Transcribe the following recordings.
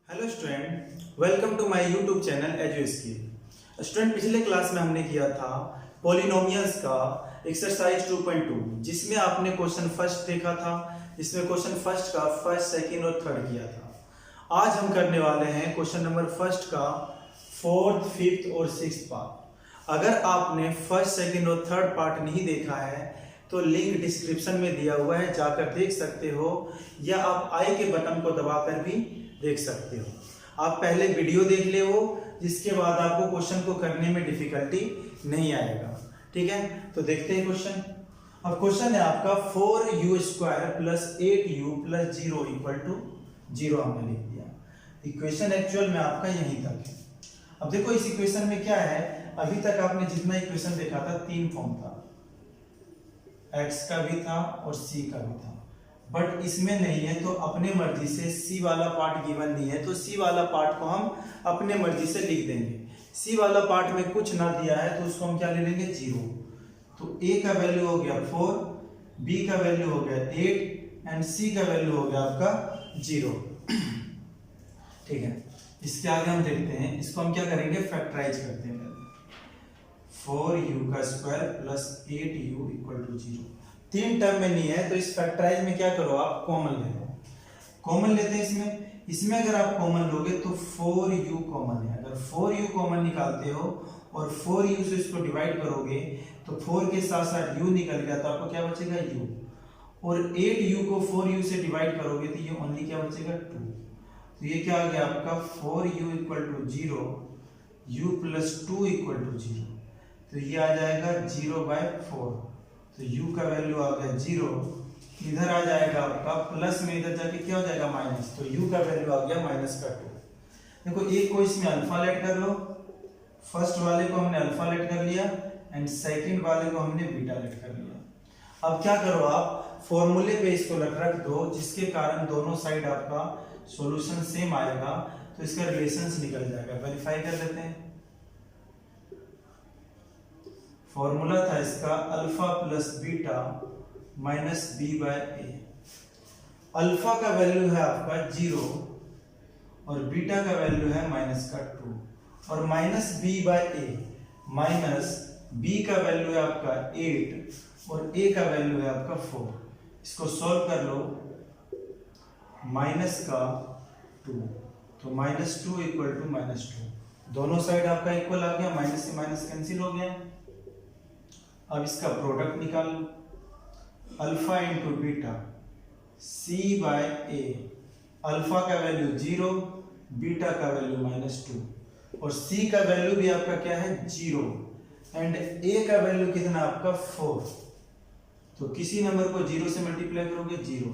Hello student, welcome to my YouTube channel EduSkill. Student, पिछले class में हमने किया था पॉलिनोमियल्स का एक्सरसाइज 2.2, जिसमें आपने क्वेश्चन फर्स्ट देखा था। इसमें क्वेश्चन फर्स्ट का फर्स्ट, सेकंड और थर्ड किया था। आज हम करने वाले हैं क्वेश्चन नंबर फर्स्ट का फोर्थ, फिफ्थ और सिक्स्थ पार्ट। अगर आपने फर्स्ट, सेकंड और थर्ड पार्ट नहीं देखा है तो लिंक डिस्क्रिप्शन में दिया हुआ है, जाकर देख सकते हो, या आप आई के बटन को दबाकर भी देख सकते हो। आप पहले वीडियो देख ले वो, जिसके बाद आपको क्वेश्चन को करने में डिफिकल्टी नहीं आएगा। ठीक है, तो देखते हैं क्वेश्चन। अब क्वेश्चन है आपका 4u² plus 8u plus 0 equal to 0 हमने लिख दिया। इक्वेशन एक्चुअल में आपका यहीं तक है। अब देखो इस इक्वेशन में क्या है, अभी तक आपने जितना इक्वेशन देखा था तीन फॉर्म था, x का भी था और c का भी था, बट इसमें नहीं है। तो अपने मर्जी से c वाला पार्ट गिवन नहीं है तो c वाला पार्ट को हम अपने मर्जी से लिख देंगे। c वाला पार्ट में कुछ ना दिया है तो उसको हम क्या ले लेंगे, 0। तो a का वैल्यू हो गया 4, b का वैल्यू हो गया 8 एंड c का वैल्यू हो गया आपका 0। ठीक है, इसके आगे हम देखते हैं, इसको हम क्या करेंगे, फैक्टराइज करते हैं। 4u² plus 8u equal to 0। तीन टर्म में नहीं है तो इस फैक्टराइज में क्या करो, आप कॉमन ले लो। कॉमन लेते हैं इसमें अगर आप कॉमन लोगे तो 4u कॉमन है। अगर 4u कॉमन निकालते हो और 4u से इसको डिवाइड करोगे तो 4 के साथ साथ u निकल गया तो आपको क्या बचेगा, u। और 8u को 4u से डिवाइड करोगे तो ये ओनली क्या बचेगा, 2। तो ये क्या आ गया आपका 4u equal to 0, u plus 2 equal to 0। तो ये आ जाएगा 0/4। तो u का वैल्यू आ गया 0। इधर आ जाएगा आपका प्लस में, इधर जाके क्या हो जाएगा माइनस। तो u का वैल्यू आ गया -2। देखो एक को इसमें अल्फा लेट कर लो, फर्स्ट वाले को हमने अल्फा लेट कर लिया एंड सेकंड वाले को हमने बीटा लेट कर लिया। अब क्या करो, आप फॉर्मूले पे इसको रख दो, जिसके कारण दोनों साइड आपका सॉल्यूशन सेम आएगा, तो इसका रिलेशंस निकल जाएगा। वेरीफाई कर लेते हैं। फॉर्मूला था इसका alpha plus beta minus b/a। Alpha का वैल्यू है आपका 0 और बीटा का वैल्यू है -2, और माइनस b/a माइनस b का वैल्यू है आपका 8 और a का वैल्यू है आपका 4। इसको सॉल्व कर लो, -2, तो -2 इक्वल टू -2। दोनों साइड आपका इक्वल आ गया, माइनस से माइनस कैंसिल हो गया। अब इसका प्रोडक्ट निकाल लो, alpha into beta c/a। Alpha का वैल्यू 0, बीटा का वैल्यू -2 और c का वैल्यू भी आपका क्या है, 0 एंड a का वैल्यू कितना आपका 4। तो किसी नंबर को 0 से मल्टीप्लाई करोगे 0,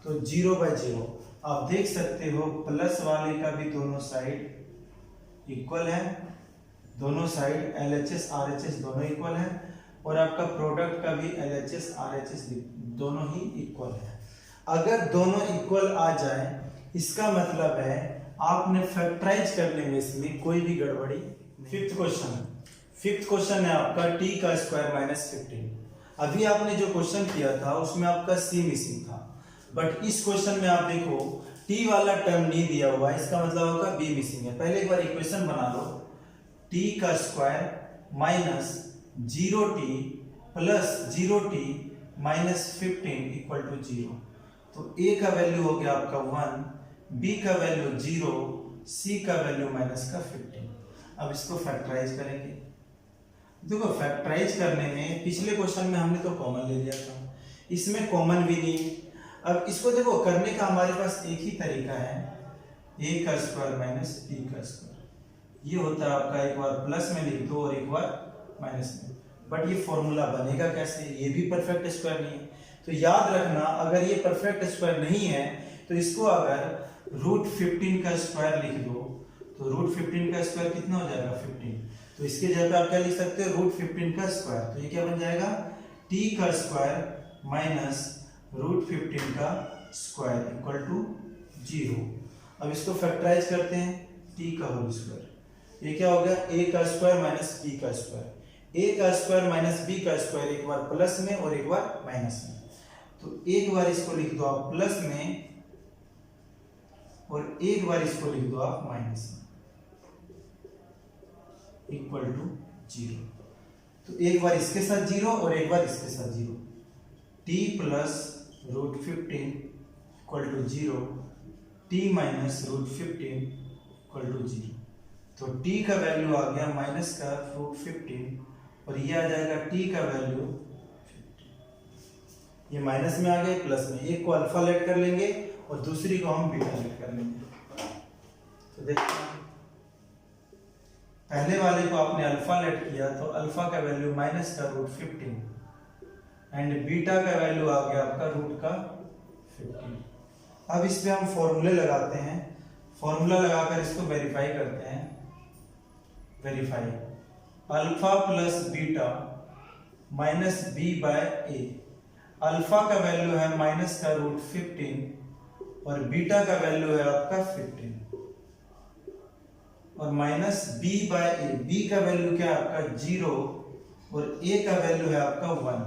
तो 0/0। आप देख सकते हो प्लस वाले का भी दोनों साइड इक्वल है, दोनों साइड LHS RHS दोनों इक्वल है, और आपका प्रोडक्ट का भी LHS RHS दोनों ही इक्वल है। अगर दोनों इक्वल आ जाए इसका मतलब है आपने फैक्टराइज करने में इसमें कोई भी गड़बड़ी। फिफ्थ क्वेश्चन है आपका t² - 15। अभी आपने जो क्वेश्चन किया था उसमें आपका c मिसिंग था, बट इस क्वेश्चन में आप देखो t वाला टर्म नहीं दिया हुआ, इसका मतलब होगा b मिसिंग है। पहले एक बार इक्वेशन बना लो, t² minus 0t plus 0t minus 15 equal to 0। तो a का वैल्यू हो गया आपका 1, b का वैल्यू 0, c का वैल्यू -15। अब इसको फैक्टराइज करेंगे। देखो फैक्टराइज करने में पिछले क्वेश्चन में हमने तो कॉमन ले लिया था, इसमें कॉमन भी नहीं। अब इसको देखो करने का हमारे पास एक ही तरीका है, a² माइनस b²। ये होता है आपका, एक बार प्लस में लिख दो और एक बार माइनस में। बट ये फॉर्मूला बनेगा कैसे, ये भी परफेक्ट स्क्वायर नहीं है। तो याद रखना, अगर ये परफेक्ट स्क्वायर नहीं है तो इसको अगर √15 का स्क्वायर लिख दो तो √15 का स्क्वायर कितना हो जाएगा, 15। तो इसके जगह आप क्या लिख सकते हो, √15 का स्क्वायर। तो ये क्या बन जाएगा, t² माइनस √15 का स्क्वायर इक्वल टू 0। अब इसको फैक्टराइज करते हैं, t का होल स्क्वायर। ये क्या हो गया, a² minus b²। a² minus b², एक बार प्लस में और एक बार माइनस में। तो एक बार इसको लिख दो आप प्लस में और एक बार इसको लिख दो आप माइनस में, इक्वल टू 0। तो एक बार इसके साथ 0 और एक बार इसके साथ 0, t plus root 15 equal to 0, t minus root 15 equal to 0। तो t का वैल्यू आ गया माइनस का रूट 15 और ये आ जाएगा t का वैल्यू 15। ये माइनस में आ गए प्लस में, एक को अल्फा लेट कर लेंगे और दूसरी को हम बीटा लेट कर लेंगे। तो देखते हैं, पहले वाले को आपने अल्फा लेट किया तो अल्फा का वैल्यू माइनस का रूट 15 एंड बीटा का वैल्यू आ गया आपका रूट का 15। अब इस पे हम फॉर्मूले लगाते हैं, फॉर्मूला लगाकर इसको वेरीफाई करते हैं। Verify alpha plus beta minus B by A. Alpha का वैल्यू है माइनस का रूट 15 और बीटा का वैल्यू है आपका 15 और minus B by A. B का वैल्यू क्या है आपका 0 और ए का वैल्यू है आपका 1।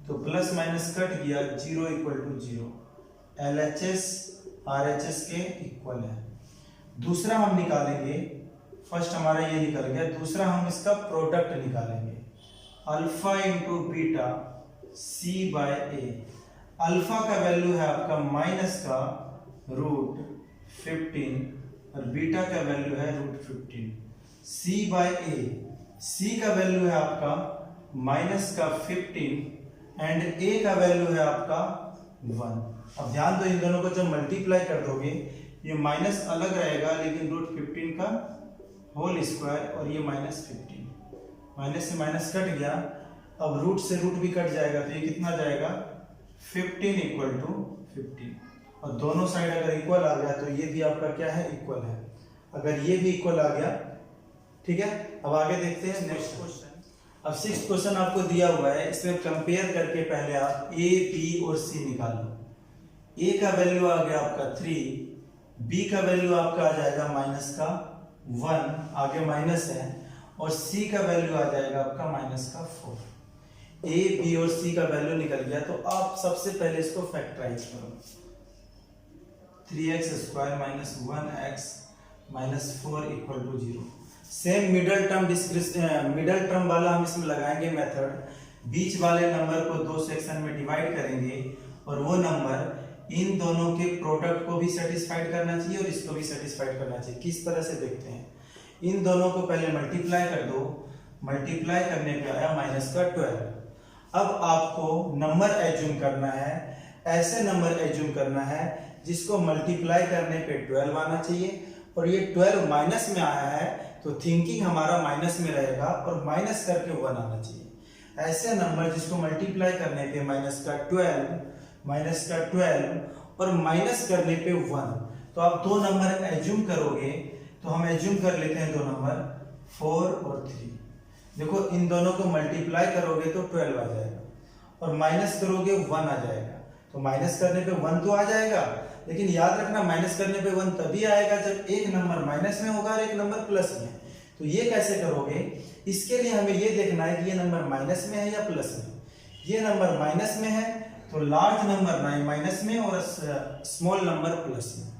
तो प्लस माइनस कट गया, 0 इक्वल टू 0। LHS RHS के इक्वल है। दूसरा हम निकालेंगे, फर्स्ट हमारा ये निकल गया, दूसरा हम इसका प्रोडक्ट निकालेंगे। Alpha into beta C by A. Alpha का वैल्यू है आपका माइनस का रूट 15 और बीटा का वैल्यू है root 15। C by A, C का वैल्यू है आपका माइनस का 15 एंड A का वैल्यू है आपका 1। अब ध्यान दो, इन दोनों को जब मल्टीप्लाई कर दोगे ये माइनस अलग रहेगा लेकिन रूट 15 का होल स्क्वायर और ये माइनस 15, माइनस से माइनस कट गया। अब रूट से रूट भी कट जाएगा तो ये कितना जाएगा 15 इक्वल टू 15 और दोनों साइड अगर इक्वल आ गया तो ये भी आपका क्या है इक्वल है। अगर ये भी इक्वल आ गया, ठीक है। अब आगे देखते हैं नेक्स्ट क्वेश्चन। अब 6th क्वेश्चन आपको दिया हुआ है, इसमें कंपेयर करके पहले आप a, b और c निकालो। a का वैल्यू आ गया आपका 3, b का वैल्यू आपका आ जाएगा माइनस का 1, आगे माइनस है, और c का वैल्यू आ जाएगा आपका माइनस का 4। a, b और c का वैल्यू निकल गया तो आप सबसे पहले इसको फैक्टराइज करो। 3x square minus 1x minus 4 equal to 0। Same middle term वाला हम इसमें लगाएंगे मेथड। बीच वाले नंबर को दो सेक्शन में डिवाइड करेंगे और वो नंबर इन दोनों के प्रोडक्ट को भी सेटिस्फाइड करना चाहिए और इसको भी सेटिस्फाइड करना चाहिए। किस तरह से देखते हैं, इन दोनों को पहले मल्टीप्लाई कर दो, मल्टीप्लाई करने पे आया माइनस का 12। अब आपको नंबर एज्यूम करना है, ऐसे नंबर एज्यूम करना है जिसको मल्टीप्लाई करने पे 12 आना चाहिए और ये 12 माइनस में आया है तो थिंकिंग हमारा माइनस में रहेगा और माइनस करके 1 आना चाहिए। ऐसे नंबर जिसको मल्टीप्लाई करने पे माइनस का 12 और माइनस करने पे 1, तो आप दो नंबर एज्यूम करोगे तो हम एज्यूम कर लेते हैं दो नंबर 4 और 3। देखो इन दोनों को मल्टीप्लाई करोगे तो 12 आ जाएगा और माइनस करोगे 1 आ जाएगा। तो माइनस करने पे 1 तो आ जाएगा, लेकिन याद रखना माइनस करने पे 1 तभी आएगा जब एक नंबर माइनस में होगा और एक नंबर प्लस में। तो ये कैसे करोगे, इसके लिए हमें ये देखना है कि ये नंबर माइनस में है या प्लस में। ये नंबर माइनस में है तो लार्ज नंबर माइनस में और स्मॉल नंबर प्लस में।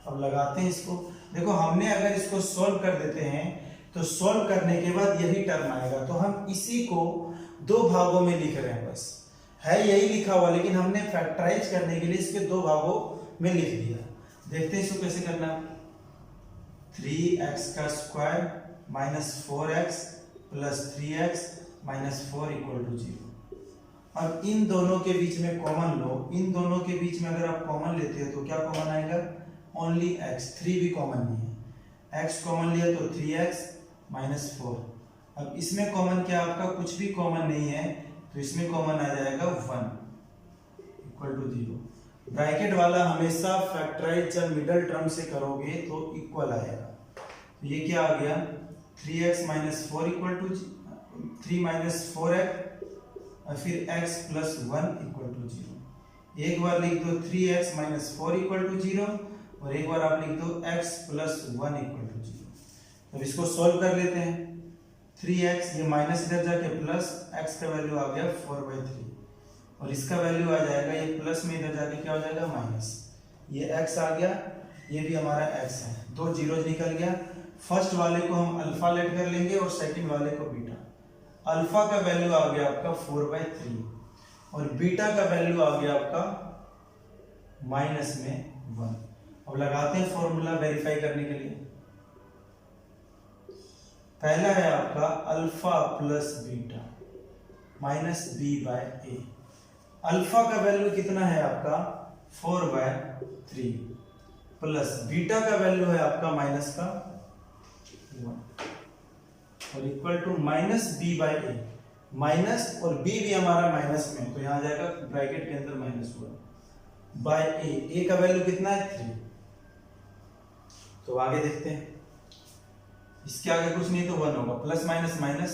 अब लगाते हैं इसको। देखो हमने अगर इसको सॉल्व कर देते हैं तो सॉल्व करने के बाद यही टर्म आएगा, तो हम इसी को दो भागों में लिख रहे हैं। बस है यही लिखा हुआ, लेकिन हमने फैक्टराइज करने के लिए इसके दो भागों में लिख दिया। देखते हैं इसको कैसे करना। 3x का square minus 4x plus 3x minus 4 equal to 0। अब इन दोनों के बीच में कॉमन लो। इन दोनों के बीच में अगर आप कॉमन लेते हो तो क्या कॉमन आएगा, ओनली x। 3 भी कॉमन नहीं है, x कॉमन लिया तो 3x माइनस 4। अब इसमें कॉमन क्या, आपका कुछ भी कॉमन नहीं है तो इसमें कॉमन आ जाएगा 1 इक्वल टू 0। ब्रैकेट वाला हमेशा फैक्टराइज जब मिडल टर्म से करोगे तो इक्वल आएगा। तो ये क्या आ गया 3x minus 4 equal to 3 minus 4x और फिर x प्लस 1 इक्वल टू 0। एक बार लिख दो 3x माइनस 4 इक्वल टू 0 और एक बार आप लिख दो x प्लस 1 इक्वल टू 0। अब इसको सॉल्व कर लेते हैं। 3x ये माइनस इधर जाके प्लस, x का वैल्यू आ गया 4/3 और इसका वैल्यू आ जाएगा ये प्लस में इधर जाके क्या हो जाएगा माइनस। ये x आ गया ये भी हमारा x है, दो जीरो निकल गया। फर्स्ट वाले को हम अल्फा लेट कर लेंगे और सेकंड वाले को बीटा। अल्फा का वैल्यू आ गया आपका 4/3 और बीटा का वैल्यू आ गया आपका -1। अब लगाते हैं फॉर्मूला वेरीफाई करने के लिए। पहला है आपका alpha plus beta -b/a। Alpha का वैल्यू कितना है आपका 4/3 प्लस बीटा का वैल्यू है आपका -1 और इक्वल टू -b/a। माइनस और b भी हमारा माइनस में, तो यहां आ जाएगा ब्रैकेट के अंदर -1 a का वैल्यू कितना है 3। तो आगे देखते हैं, इसके आगे कुछ नहीं तो 1 होगा, प्लस माइनस माइनस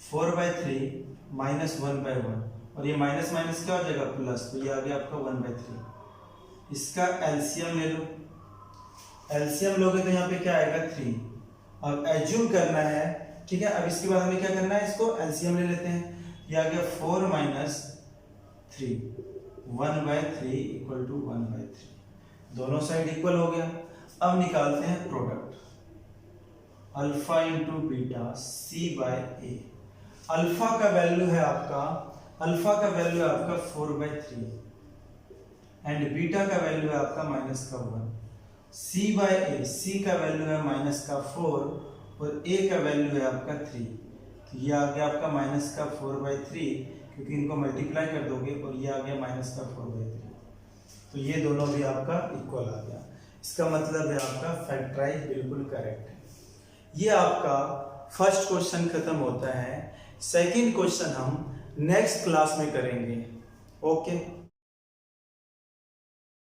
4/3 -1/1 और ये माइनस माइनस क्या हो जाएगा प्लस, तो ये आ गया आपका 1/3। इसका एलसीएम ले लो, एलसीएम लोगे तो यहाँ पे क्या आएगा 3। अब एज्यूम करना है, ठीक है। अब इसके बाद हमें क्या करना है, इसको एलसीएम ले लेते हैं। ये आ गया 4 - 3 1/3 इक्वल टू 1/3। दोनों साइड इक्वल हो गया। अब निकालते हैं product, alpha into beta c/a। Alpha का वैल्यू है आपका 4/3 एंड बीटा का वैल्यू है आपका -1। c का वैल्यू है -4 और a का वैल्यू है आपका 3। तो ये आ गया आपका -4/3 क्योंकि इनको मल्टीप्लाई कर दोगे और ये आ गया -4/3। तो ये दोनों भी आपका इक्वल आ गया। इसका मतलब है आपका फैक्टराइज बिल्कुल करेक्ट है। ये आपका फर्स्ट क्वेश्चन खत्म होता है। सेकंड क्वेश्चन हम नेक्स्ट क्लास में करेंगे। ओके।